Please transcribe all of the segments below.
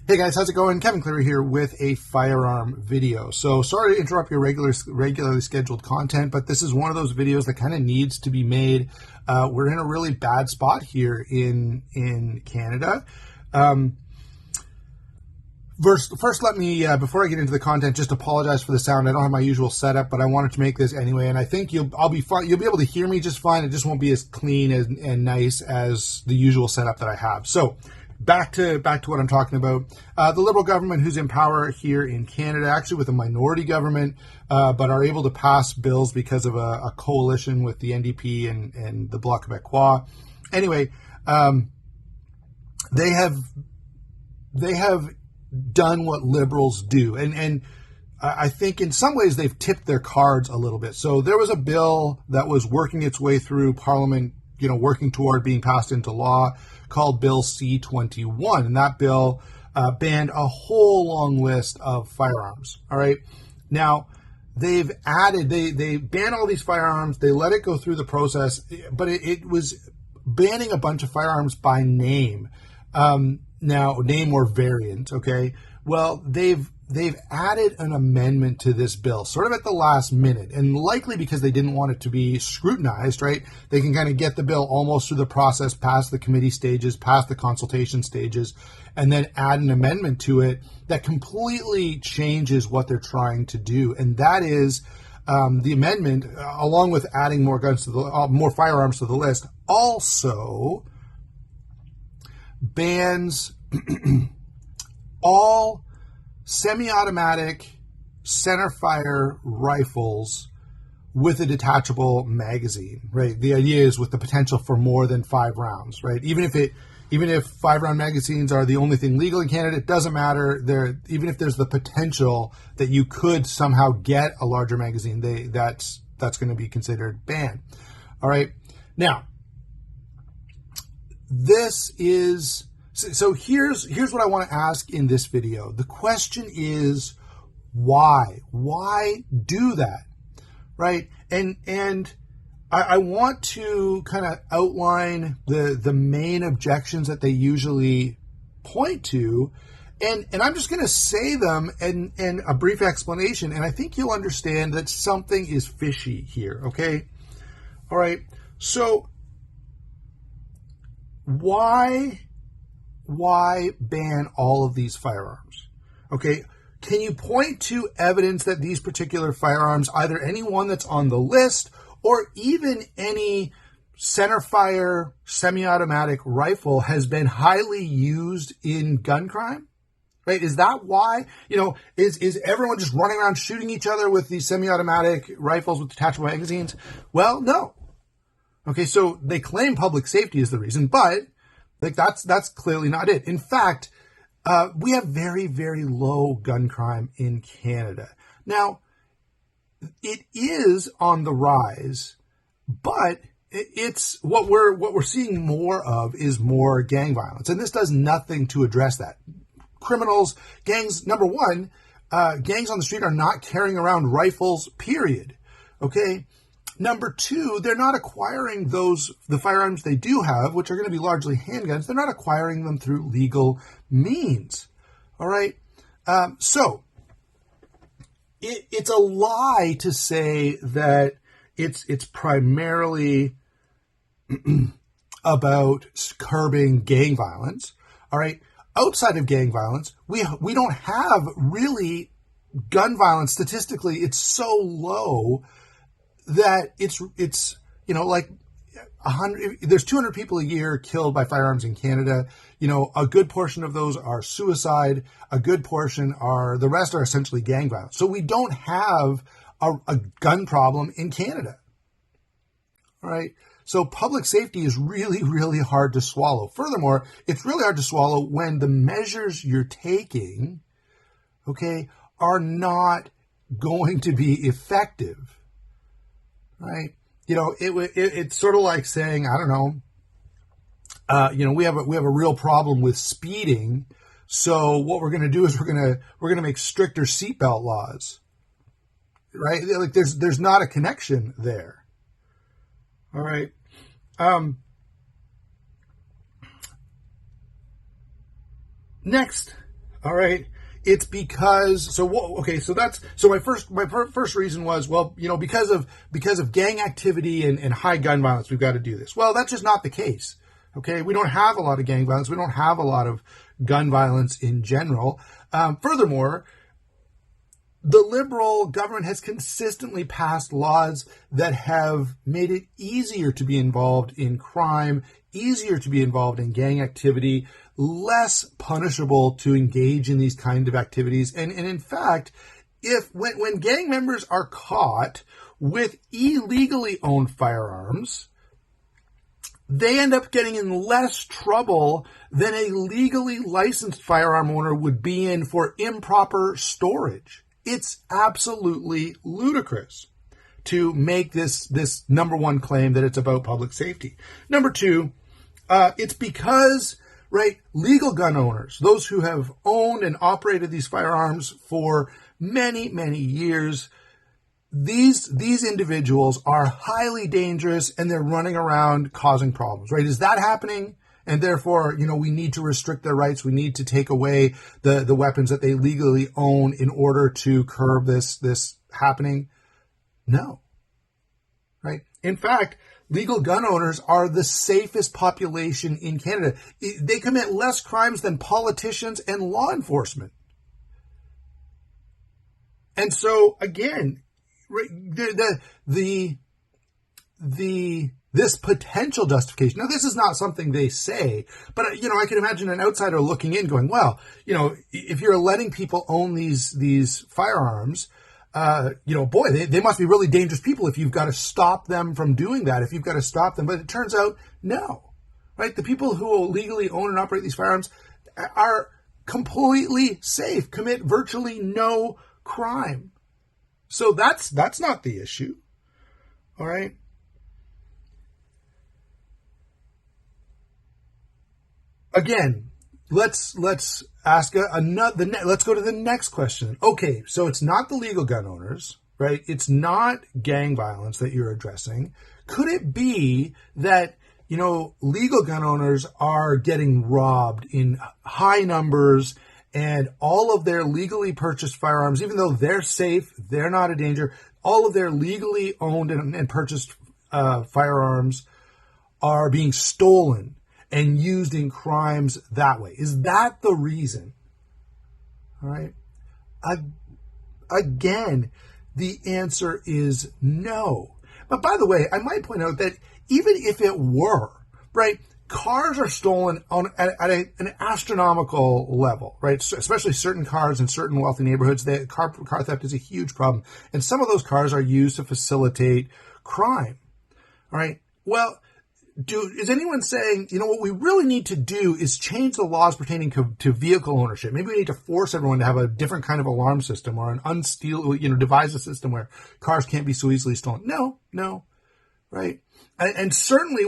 Hey guys, how's it going? Kevin Cleary here with a firearm video. So sorry to interrupt your regularly scheduled content, but this is one of those videos that kind of needs to be made. We're in a really bad spot here in Canada. First, let me, before I get into the content, just apologize for the sound. I don't have my usual setup, but I wanted to make this anyway, and I think I'll be fine. You'll be able to hear me just fine. It just won't be as clean and nice as the usual setup that I have. So, back to what I'm talking about. The Liberal government, who's in power here in Canada, actually with a minority government, but are able to pass bills because of a coalition with the NDP and the Bloc Québécois. Anyway, they have done what Liberals do, and I think in some ways they've tipped their cards a little bit. So there was a bill that was working its way through Parliament, working toward being passed into law, called Bill C-21, and that bill banned a whole long list of firearms. All right, now they've added, they banned all these firearms, they let it go through the process, but it was banning a bunch of firearms by name. Now, name or variant, okay? Well, they've added an amendment to this bill, sort of at the last minute, and likely because they didn't want it to be scrutinized, right? They can kind of get the bill almost through the process, past the committee stages, past the consultation stages, and then add an amendment to it that completely changes what they're trying to do. And that is the amendment, along with adding more firearms to the list, also bans all semi-automatic centerfire rifles with a detachable magazine, right? The idea is with the potential for more than 5 rounds, right? Even if 5-round magazines are the only thing legal in Canada, it doesn't matter. Even if there's the potential that you could somehow get a larger magazine, that's going to be considered banned. All right. Now, here's what I want to ask in this video. The question is, why? Why do that? Right? And I want to kind of outline the main objections that they usually point to, and I'm just going to say them and a brief explanation, and I think you'll understand that something is fishy here, okay? All right. So why ban all of these firearms? Okay, can you point to evidence that these particular firearms, either any one that's on the list or even any centerfire semi-automatic rifle, has been highly used in gun crime? Right? Is that why? Is everyone just running around shooting each other with these semi-automatic rifles with detachable magazines? Well, no. Okay, so they claim public safety is the reason, but that's clearly not it. In fact, we have very, very low gun crime in Canada. Now, it is on the rise, but it's what we're seeing more of is more gang violence, and this does nothing to address that. Gangs. Number one, gangs on the street are not carrying around rifles. Period. Okay. Number two, they're not acquiring the firearms they do have, which are going to be largely handguns. They're not acquiring them through legal means. All right. So it's a lie to say that it's primarily about curbing gang violence. All right. Outside of gang violence, we don't have really gun violence. Statistically, it's so low that it's like 100. There's 200 people a year killed by firearms in Canada. A good portion of those are suicide. A good portion the rest are essentially gang violence. So we don't have a gun problem in Canada. All right. So public safety is really, really hard to swallow. Furthermore, it's really hard to swallow when the measures you're taking, okay, are not going to be effective. Right? It's sort of like saying, I don't know, we have a real problem with speeding. So what we're going to do is we're going to make stricter seatbelt laws. Right? Like there's not a connection there. All right. Next, All right. It's because okay. So that's my first reason was, well, because of gang activity and high gun violence, we've got to do this. Well, that's just not the case. Okay, we don't have a lot of gang violence. We don't have a lot of gun violence in general. Furthermore, the liberal government has consistently passed laws that have made it easier to be involved in crime, easier to be involved in gang activity, less punishable to engage in these kind of activities. And in fact, when gang members are caught with illegally owned firearms, they end up getting in less trouble than a legally licensed firearm owner would be in for improper storage. It's absolutely ludicrous to make this number one claim that it's about public safety. Number two, it's because, right, legal gun owners, those who have owned and operated these firearms for many, many years, these individuals are highly dangerous and they're running around causing problems, right? Is that happening? And therefore, we need to restrict their rights. We need to take away the weapons that they legally own in order to curb this happening? No. Right? In fact, legal gun owners are the safest population in Canada. They commit less crimes than politicians and law enforcement. And so, again, this potential justification. Now, this is not something they say, but I can imagine an outsider looking in, going, "Well, if you're letting people own these firearms, boy, they must be really dangerous people if you've got to stop them from doing that. If you've got to stop them." But it turns out, no, right? The people who legally own and operate these firearms are completely safe, commit virtually no crime. So that's not the issue. All right. Again, let's ask let's go to the next question. Okay, so it's not the legal gun owners, right? It's not gang violence that you're addressing. Could it be that, legal gun owners are getting robbed in high numbers and all of their legally purchased firearms, even though they're safe, they're not a danger, all of their legally owned and purchased firearms are being stolen and used in crimes that way? Is that the reason? All right. Again, the answer is no. But by the way, I might point out that even if it were, right, cars are stolen at an astronomical level, right? Especially certain cars in certain wealthy neighborhoods. Car theft is a huge problem. And some of those cars are used to facilitate crime. All right. Well, is anyone saying, what we really need to do is change the laws pertaining to vehicle ownership? Maybe we need to force everyone to have a different kind of alarm system or devise a system where cars can't be so easily stolen. No, right? And certainly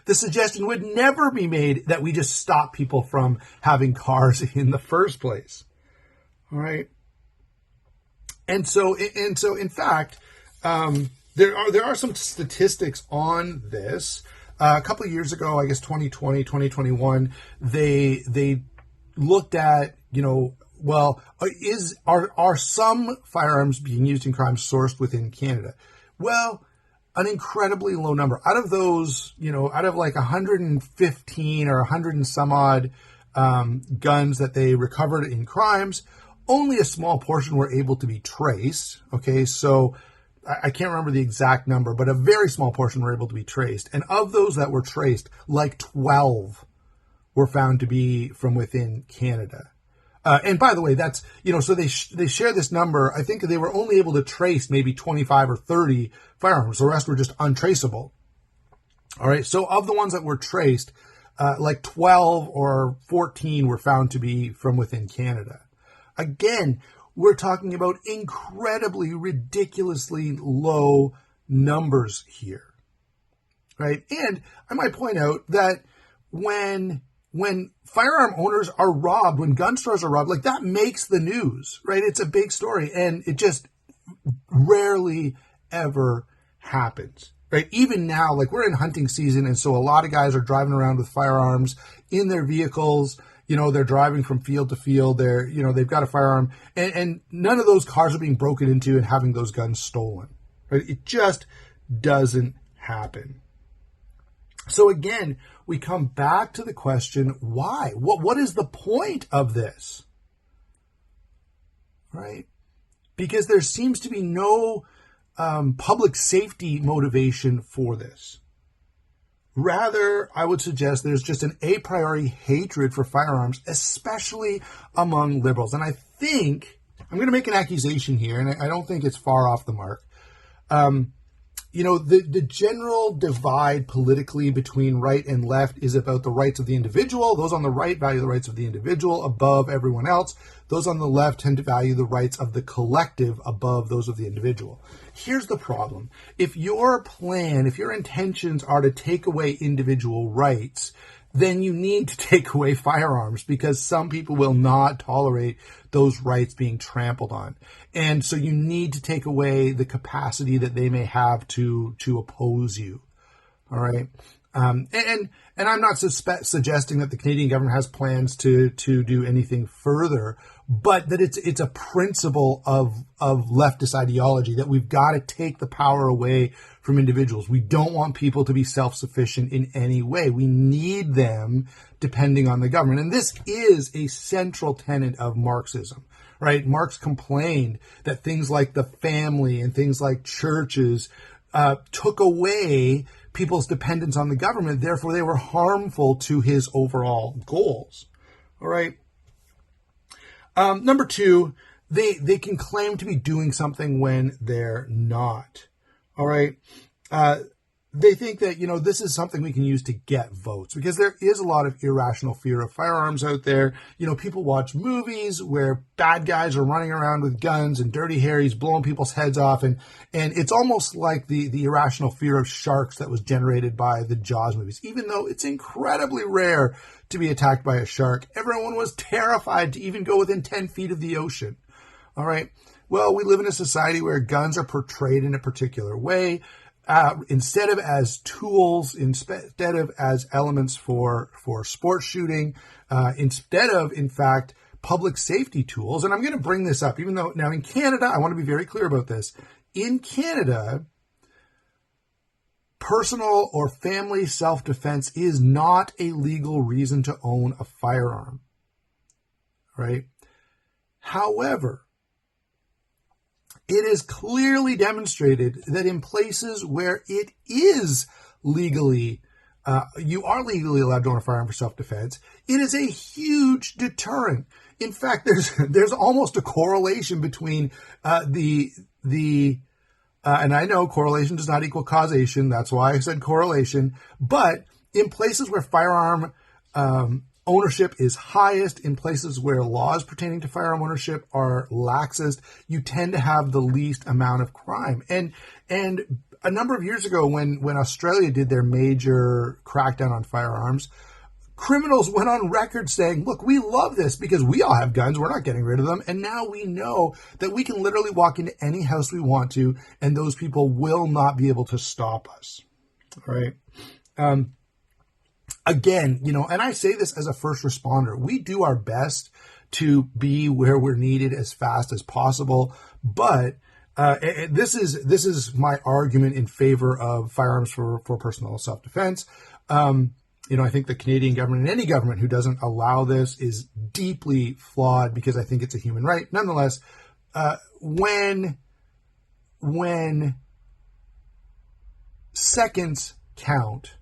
the suggestion would never be made that we just stop people from having cars in the first place. All right. And so in fact, there are some statistics on this. A couple of years ago, I guess 2020, 2021, they looked at, are some firearms being used in crimes sourced within Canada? Well, an incredibly low number. Out of those, out of like 115 or 100 and some odd guns that they recovered in crimes, only a small portion were able to be traced. Okay, so I can't remember the exact number, but a very small portion were able to be traced. And of those that were traced, like 12 were found to be from within Canada. And by the way, that's, so they share this number. I think they were only able to trace maybe 25 or 30 firearms. The rest were just untraceable. All right. So of the ones that were traced, like 12 or 14 were found to be from within Canada. Again, we're talking about incredibly, ridiculously low numbers here, right? And I might point out that when firearm owners are robbed, when gun stores are robbed, like that makes the news, right? It's a big story, and it just rarely ever happens, right? Even now, like we're in hunting season, and so a lot of guys are driving around with firearms in their vehicles, they're driving from field to field. They've got a firearm, and none of those cars are being broken into and having those guns stolen. Right? It just doesn't happen. So again, we come back to the question, why? What is the point of this? Right? Because there seems to be no public safety motivation for this. Rather, I would suggest there's just an a priori hatred for firearms, especially among liberals. And I think, I'm going to make an accusation here, and I don't think it's far off the mark. The general divide politically between right and left is about the rights of the individual. Those on the right value the rights of the individual above everyone else. Those on the left tend to value the rights of the collective above those of the individual. Here's the problem. If your intentions are to take away individual rights, then you need to take away firearms, because some people will not tolerate those rights being trampled on. And so you need to take away the capacity that they may have to oppose you. All right. And I'm not suggesting that the Canadian government has plans to do anything further, but that it's a principle of leftist ideology that we've got to take the power away from individuals. We don't want people to be self-sufficient in any way. We need them depending on the government. And this is a central tenet of Marxism, right? Marx complained that things like the family and things like churches took away people's dependence on the government. Therefore, they were harmful to his overall goals. All right. Number two, they can claim to be doing something when they're not. All right. They think that, this is something we can use to get votes, because there is a lot of irrational fear of firearms out there. People watch movies where bad guys are running around with guns and Dirty Harry's blowing people's heads off. And it's almost like the irrational fear of sharks that was generated by the Jaws movies. Even though it's incredibly rare to be attacked by a shark, everyone was terrified to even go within 10 feet of the ocean. All right. Well, we live in a society where guns are portrayed in a particular way. Instead of as tools, instead of as elements for sport shooting, instead of, in fact, public safety tools. And I'm going to bring this up, even though now in Canada, I want to be very clear about this. In Canada, personal or family self-defense is not a legal reason to own a firearm, right? However, it is clearly demonstrated that in places where it is legally, you are legally allowed to own a firearm for self-defense, it is a huge deterrent. In fact, there's almost a correlation between and I know correlation does not equal causation. That's why I said correlation. But in places where firearm ownership is highest, in places where laws pertaining to firearm ownership are laxest, you tend to have the least amount of crime. And a number of years ago, when Australia did their major crackdown on firearms, criminals went on record saying, look, we love this because we all have guns. We're not getting rid of them. And now we know that we can literally walk into any house we want to, and those people will not be able to stop us. All right. Again, and I say this as a first responder, we do our best to be where we're needed as fast as possible. But this is my argument in favor of firearms for personal self-defense. I think the Canadian government and any government who doesn't allow this is deeply flawed, because I think it's a human right. Nonetheless, when seconds count,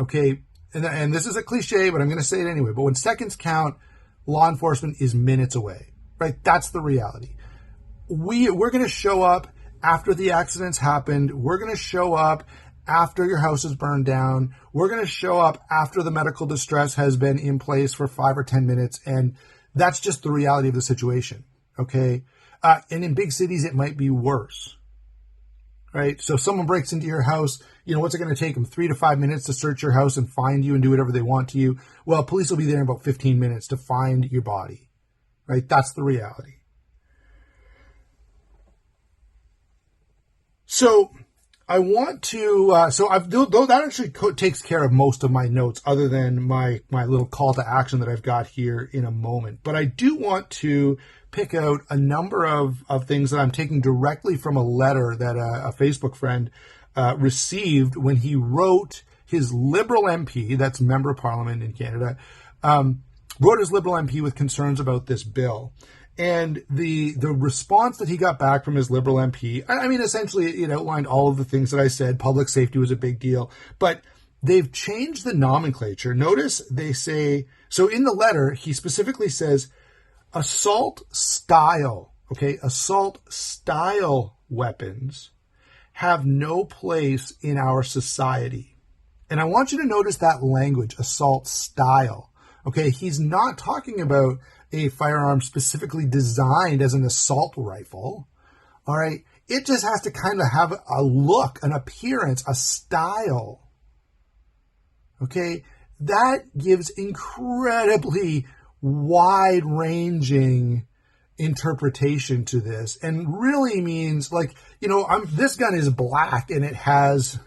okay, and this is a cliche, but I'm going to say it anyway, but when seconds count, law enforcement is minutes away, right? That's the reality. We're going to show up after the accidents happened. We're going to show up after your house is burned down. We're going to show up after the medical distress has been in place for 5 or 10 minutes. And that's just the reality of the situation. Okay. And in big cities, it might be worse, right? So if someone breaks into your house, what's it going to take them? 3 to 5 minutes to search your house and find you and do whatever they want to you. Well, police will be there in about 15 minutes to find your body, right? That's the reality. So I want to, though that actually takes care of most of my notes, other than my little call to action that I've got here in a moment. But I do want to pick out a number of things that I'm taking directly from a letter that a Facebook friend received when he wrote his Liberal MP, that's Member of Parliament in Canada, wrote his Liberal MP with concerns about this bill. And the response that he got back from his Liberal MP, I mean, essentially it outlined all of the things that I said. Public safety was a big deal, but they've changed the nomenclature. Notice they say, so in the letter, he specifically says assault style weapons have no place in our society. And I want you to notice that language, assault style. Okay, he's not talking about a firearm specifically designed as an assault rifle. All right, it just has to kind of have a look, an appearance, a style. Okay, that gives incredibly wide-ranging interpretation to this, and really means, like, this gun is black and it has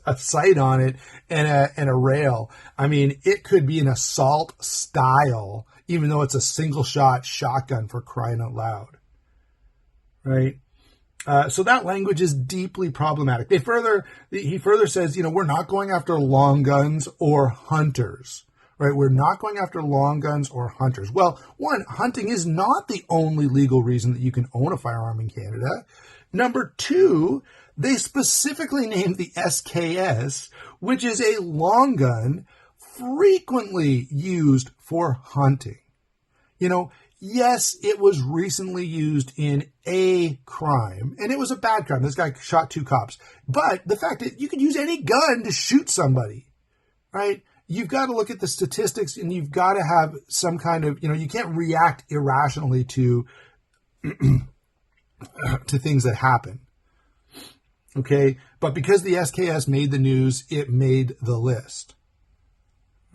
a sight on it and a rail. I mean, it could be an assault style, even though it's a single shot shotgun, for crying out loud, right? So that language is deeply problematic. He further says, we're not going after long guns or hunters. Right, we're not going after long guns or hunters. Well, one, hunting is not the only legal reason that you can own a firearm in Canada. Number two, they specifically named the SKS, which is a long gun frequently used for hunting. Yes, it was recently used in a crime, and it was a bad crime. This guy shot 2 cops. But the fact that you could use any gun to shoot somebody, right? You've got to look at the statistics, and you've got to have some kind of, you can't react irrationally to to things that happen. Okay? But because the SKS made the news, it made the list.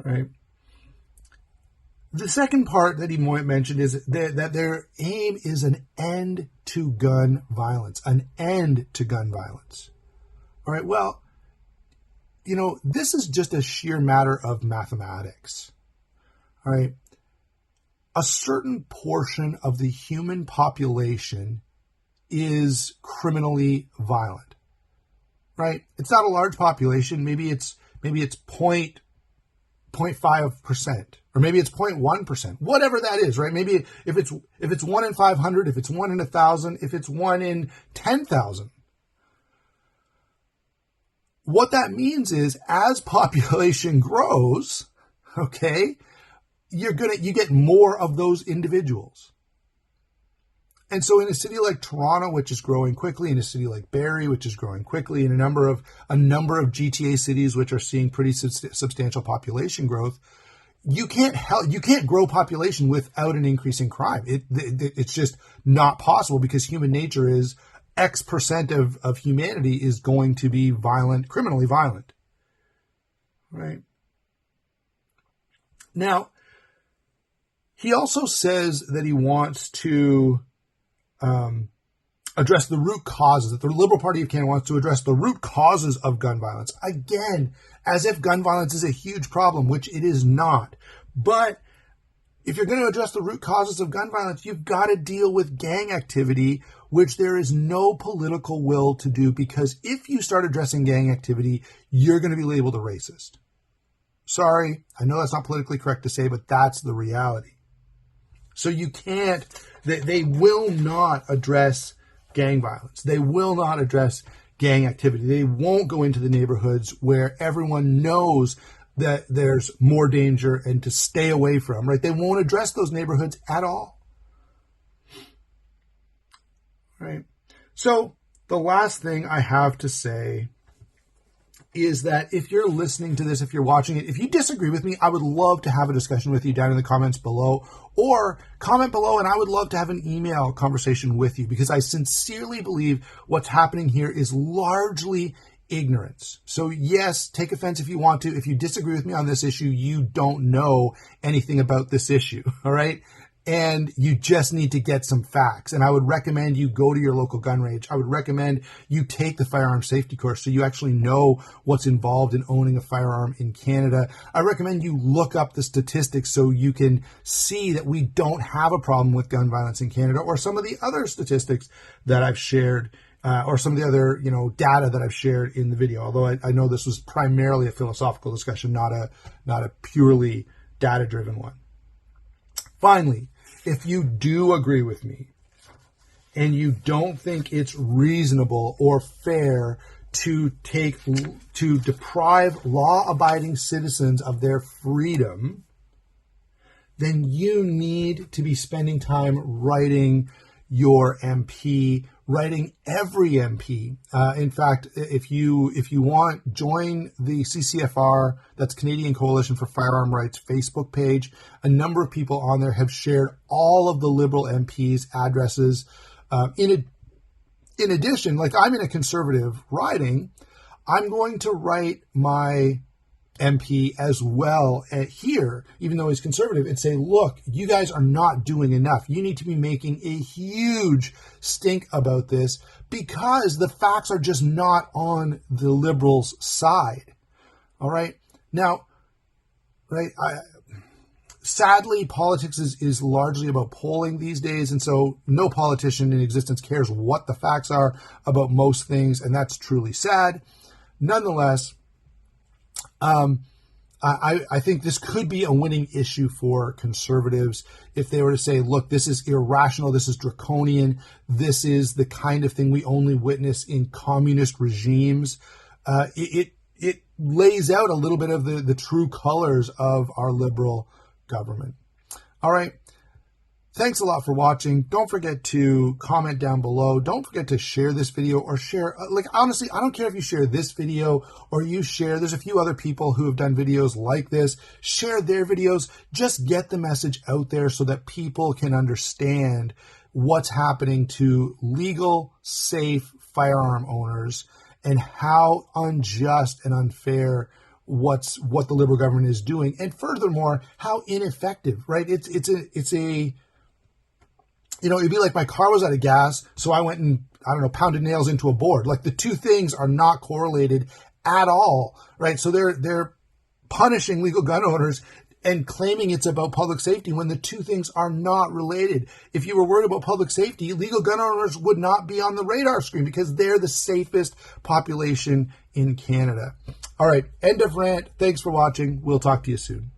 Right? The second part that he mentioned is that their aim is an end to gun violence. An end to gun violence. All right, well, this is just a sheer matter of mathematics, all right? A certain portion of the human population is criminally violent, right? It's not a large population. Maybe it's 0.5%, or maybe it's 0.1%, whatever that is, right? Maybe if it's 1 in 500, if it's 1 in 1,000, if it's 1 in 10,000. What that means is, as population grows, okay, you get more of those individuals. And so in a city like Toronto, which is growing quickly, in a city like Barrie, which is growing quickly, in a number of GTA cities which are seeing pretty substantial population growth, you can't grow population without an increase in crime. It's just not possible, because human nature is X percent of humanity is going to be violent, criminally violent, right? Now, he also says that he wants to address the root causes, that the Liberal Party of Canada wants to address the root causes of gun violence. Again, as if gun violence is a huge problem, which it is not. But if you're going to address the root causes of gun violence, you've got to deal with gang activity, which there is no political will to do, because if you start addressing gang activity, you're going to be labeled a racist. Sorry, I know that's not politically correct to say, but that's the reality. So you can't, they will not address gang violence. They will not address gang activity. They won't go into the neighborhoods where everyone knows that there's more danger and to stay away from, right? They won't address those neighborhoods at all. Right? So the last thing I have to say is that if you're listening to this, if you're watching it, if you disagree with me, I would love to have a discussion with you down in the comments below, or comment below, and I would love to have an email conversation with you, because I sincerely believe what's happening here is largely ignorance. So yes, take offense if you want to. If you disagree with me on this issue, you don't know anything about this issue. All right. and you just need to get some facts. And I would recommend you go to your local gun range. I would recommend you take the firearm safety course so you actually know what's involved in owning a firearm in Canada. I recommend you look up the statistics so you can see that we don't have a problem with gun violence in Canada, or some of the other statistics that I've shared, or some of the other, data that I've shared in the video. Although I know this was primarily a philosophical discussion, not a purely data-driven one. Finally, if you do agree with me and you don't think it's reasonable or fair to deprive law-abiding citizens of their freedom, then you need to be spending time writing your MP, writing every MP. In fact, if you want, join the CCFR, that's Canadian Coalition for Firearm Rights Facebook page. A number of people on there have shared all of the Liberal MPs' addresses. In addition, like I'm in a Conservative riding, I'm going to write my MP as well here, even though he's Conservative, and say, look, you guys are not doing enough. You need to be making a huge stink about this because the facts are just not on the Liberals' side. All right. Now, right. Sadly, politics is largely about polling these days. And so no politician in existence cares what the facts are about most things. And that's truly sad. Nonetheless, I think this could be a winning issue for Conservatives if they were to say, look, this is irrational, this is draconian, this is the kind of thing we only witness in communist regimes. It lays out a little bit of the true colors of our Liberal government. All right. Thanks a lot for watching. Don't forget to comment down below. Don't forget to share this video or share, honestly, I don't care if you share this video or you share, there's a few other people who have done videos like this. Share their videos. Just get the message out there so that people can understand what's happening to legal, safe firearm owners and how unjust and unfair what the Liberal government is doing. And furthermore, how ineffective, right? It's a it'd be like my car was out of gas, so I went and, pounded nails into a board. Like the two things are not correlated at all, right? So they're punishing legal gun owners and claiming it's about public safety when the two things are not related. If you were worried about public safety, legal gun owners would not be on the radar screen because they're the safest population in Canada. All right, end of rant. Thanks for watching. We'll talk to you soon.